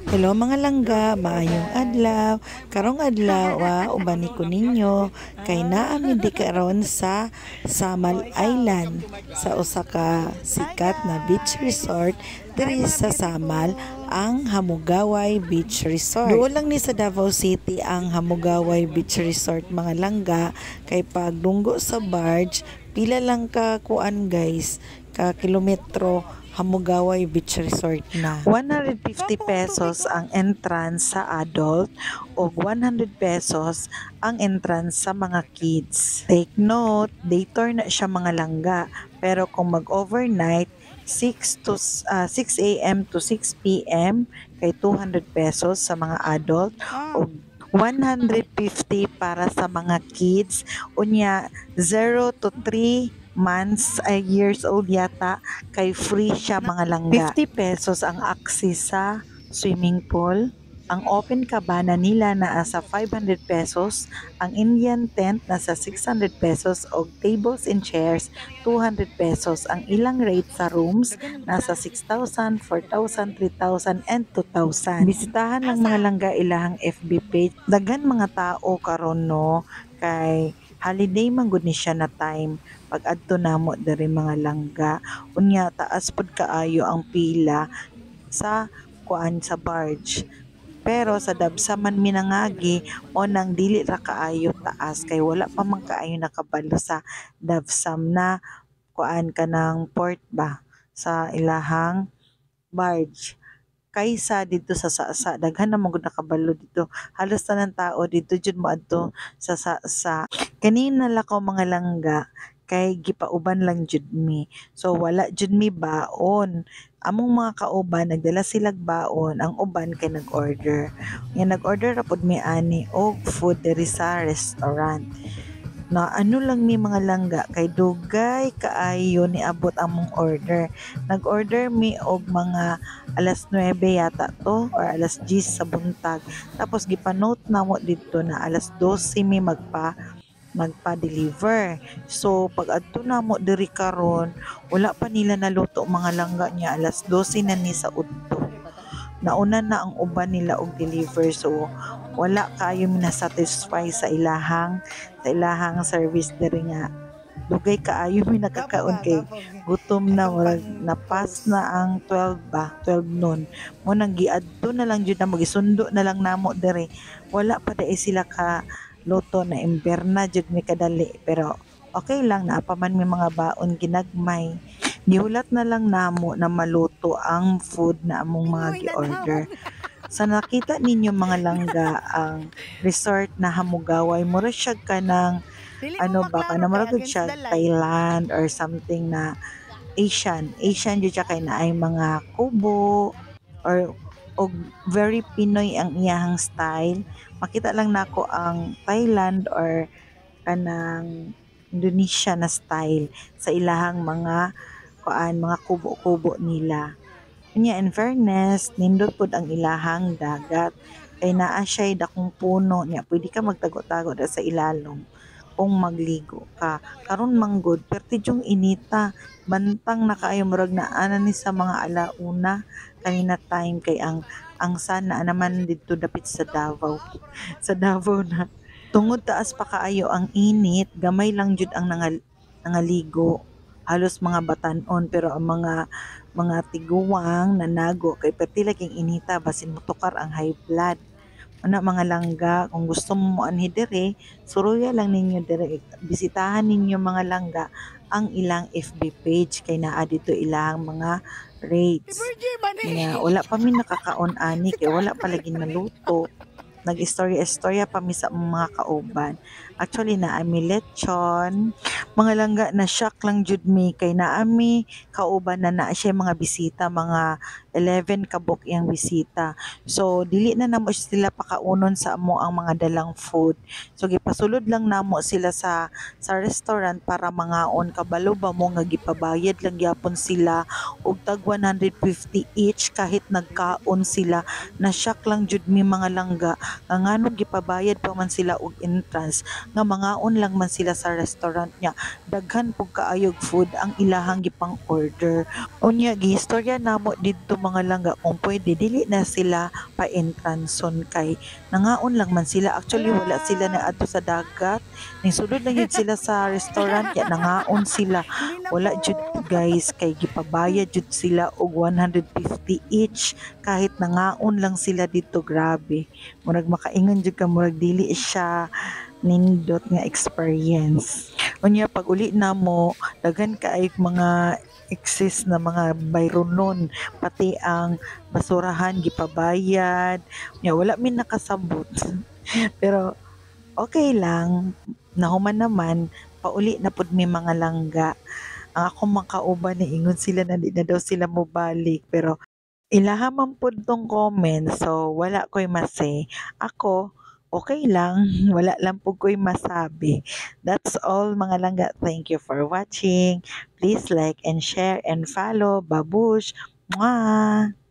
Hello mga langga, maayong adlaw. Karong adlaw ubani ko ninyo kay naa mi di karon sa Samal Island sa usa ka sikat na beach resort diri sa Samal, ang Hamugaway Beach Resort. Doon lang ni sa Davao City ang Hamugaway Beach Resort mga langga, kay pagdunggo sa barge pila lang ka kuan guys, ka kilometro Hamugaway Beach Resort na. 150 pesos ang entrance sa adult o 100 pesos ang entrance sa mga kids. Take note, day tour na siya mga langga. Pero kung mag-overnight, 6 a.m. to 6 p.m. kay 200 pesos sa mga adult o 150 para sa mga kids. Unya 0 to 3 months years old yata, kay free siya mga langga. 50 pesos ang access sa swimming pool. Ang open cabana nila na sa 500 pesos, ang Indian tent nasa 600 pesos og tables and chairs 200 pesos. Ang ilang rate sa rooms nasa 6,000, 4,000, 3,000 and 2,000. Bisitahan lang mga langga ilahang FB page. Daghan mga tao karon no, kay holiday man gud ni siya na time pag adto namo diri mga langga. Unya taas pud kaayo ang pila sa kuan sa barge. Pero sa Dabsaman minangagi o nang dili ra kaayo taas, kay wala pa man kaayo nakabalo sa Dabsam na kuan kanang port ba sa ilahang barge. Kaysa dito sa daghan na magud nakabalo dito, halos tanang tao dito jud moadto sa kanina lakaw mga langga, kay gipauban lang jud mi, so wala jud mi baon. Among mga kauban nagdala silag baon, ang uban kay nag-order. Nga nag-order ra pud mi ani og food diri sa restaurant. Na ano lang mi mga langga, kay dugay kaayo ni abot among order. Nag-order mi og mga alas 9 yata to or alas 10 sa buntag. Tapos gipanote namo dito na alas 12 mi magpa-deliver. So pag adto namo diri karon, wala pa nila naluto mga langga niya, alas 12 na ni sa udto. Nauna na ang uban nila og deliver, so wala kayo na-satisfy sa ilahang service diri nga. Dugay kaayo mi nakakaon kay gutom na, wala napas na ang 12 noon. Mo nang giadto na lang jud na magisundo na lang namo diri. Wala pa dai sila ka luto na imberna jud mi kadali, pero okay lang na pa man mi mga baon ginagmay. Gihulat na lang namo na maluto ang food na among mga gi-order. Sa nakita ninyo mga langga, ang resort na Hamugaway, mura siya ka ng ano ba ka na maragod siya Thailand or something na Asian jud siya, kay na ay mga kubo or og very Pinoy ang iyahang style. Makita lang nako ang Thailand or kanang Indonesia na style sa ilahang mga kubo-kubo nila. Unya in fairness, nindot pud ang ilahang dagat, kay naa siya dakong puno niya, pwede ka magtago-tago sa ilalom kung magligo ka. Karon manggod pertidyong inita, bantang na kaayo murag na ana ni sa mga alauna kanina time, kay ang sana naman dito dapit sa Davao sa Davao na tungod taas pa kaayo ang init, gamay lang jud ang nangaligo, halos mga batanon, pero ang mga tiguwang nanago kay perti laging inita basin motukar ang high blood. Una mga langga, kung gusto mo anhi diri, suruya lang ninyo diri, bisitahan ninyo mga langga ang ilang FB page, kay naa dito ilang mga rates. Wala pa mi nakakaon ani, kay wala pa lagi naluto. Nag-istorya pa mi sa mga kauban. Actually naami lechon, mga langga na shock lang jud mi, kay naami kauban na siya mga bisita, mga 11 kabuk yang bisita. So dili na namo sila pakaunon sa amo ang mga dalang food. So gipasulod lang namo sila sa restaurant para mangaon. Kabalo ba mo nga gipabayad lang gyapon sila og tag 150 each kahit nagkaon sila. Na shock lang jud mi mga langga, ngano gipabayad pa man sila og entrance. nga mangaon lang man sila sa restaurant niya. Daghan pug kaayog food ang ilahang gipang order. Unya gihistorya namo didto mga langga kung pwede dili na sila pa-entranson kay nangaon lang man sila. Actually wala sila na adto sa dagat. Nisulod lang yun sila sa restaurant ya nangaon sila. Wala jud guys kay gipabayad jud sila og 150 each kahit nangaon lang sila dito. Grabe, murag makaingon jud ka, murag dili siya nindot nga experience. Unya pag uli na mo daghan kaay mga excess na mga bayronon, pati ang basurahan gipabayad. Unya wala min nakasabot. Pero okay lang, nahuman naman, pauli na pud may mga langga. Ang ako makauban ni ingon sila na di na daw sila mobalik pero ilaha man pud tong comment so wala ko'y mase. Ako okay lang, wala lang pud ko'y masabi. That's all mga langga. Thank you for watching. Please like and share and follow. Babush! Mwah!